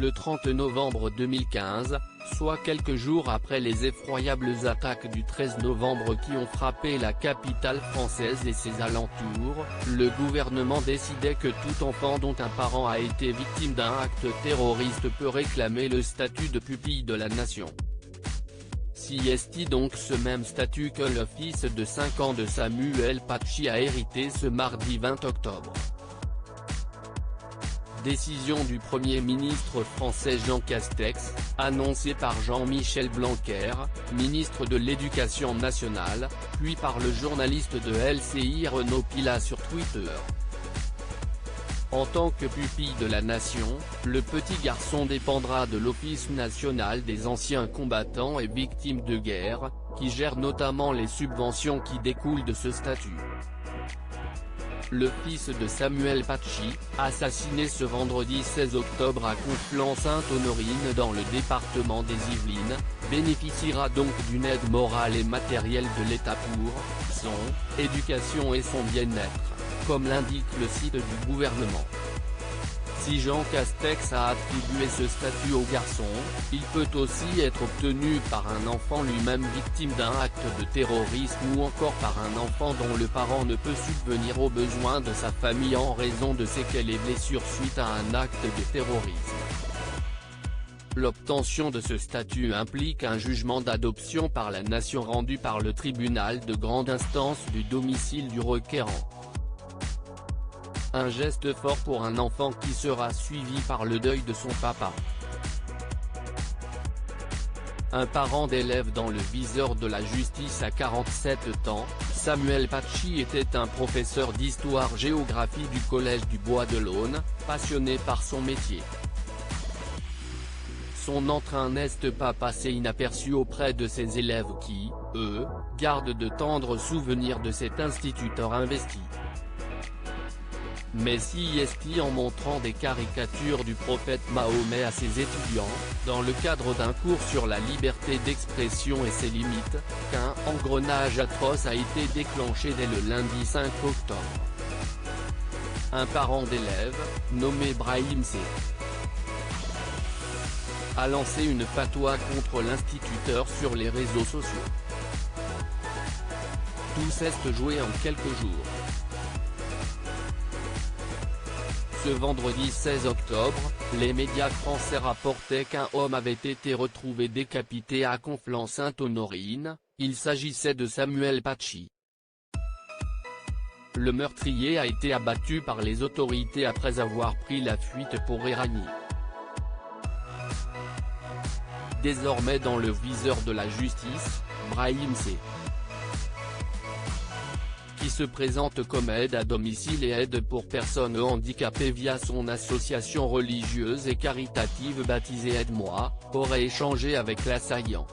le 30 novembre 2015, soit quelques jours après les effroyables attaques du 13 novembre qui ont frappé la capitale française et ses alentours, le gouvernement décidait que tout enfant dont un parent a été victime d'un acte terroriste peut réclamer le statut de pupille de la nation. C'est donc ce même statut que le fils de 5 ans de Samuel Paty a hérité ce mardi 20 octobre. Décision du Premier ministre français Jean Castex, annoncée par Jean-Michel Blanquer, ministre de l'Éducation nationale, puis par le journaliste de LCI Renaud Pilat sur Twitter. En tant que pupille de la nation, le petit garçon dépendra de l'Office national des anciens combattants et victimes de guerre, qui gère notamment les subventions qui découlent de ce statut. Le fils de Samuel Paty, assassiné ce vendredi 16 octobre à Conflans-Sainte-Honorine dans le département des Yvelines, bénéficiera donc d'une aide morale et matérielle de l'État pour son éducation et son bien-être, comme l'indique le site du gouvernement. Si Jean Castex a attribué ce statut au garçon, il peut aussi être obtenu par un enfant lui-même victime d'un acte de terrorisme ou encore par un enfant dont le parent ne peut subvenir aux besoins de sa famille en raison de séquelles et blessures suite à un acte de terrorisme. L'obtention de ce statut implique un jugement d'adoption par la nation rendu par le tribunal de grande instance du domicile du requérant. Un geste fort pour un enfant qui sera suivi par le deuil de son papa. Un parent d'élève dans le viseur de la justice à 47 ans, Samuel Paty était un professeur d'histoire-géographie du collège du Bois de l'Aune, passionné par son métier. Son entrain n'est pas passé inaperçu auprès de ses élèves qui, eux, gardent de tendres souvenirs de cet instituteur investi. Mais c'est en montrant des caricatures du prophète Mahomet à ses étudiants, dans le cadre d'un cours sur la liberté d'expression et ses limites, qu'un engrenage atroce a été déclenché dès le lundi 5 octobre. Un parent d'élève, nommé Brahim C., a lancé une fatwa contre l'instituteur sur les réseaux sociaux. Tout s'est joué en quelques jours. Ce vendredi 16 octobre, les médias français rapportaient qu'un homme avait été retrouvé décapité à Conflans-Sainte-Honorine. Il s'agissait de Samuel Paty. Le meurtrier a été abattu par les autorités après avoir pris la fuite pour Éragny. Désormais dans le viseur de la justice, Brahim C., qui se présente comme aide à domicile et aide pour personnes handicapées via son association religieuse et caritative baptisée Aide-moi, aurait échangé avec l'assaillant.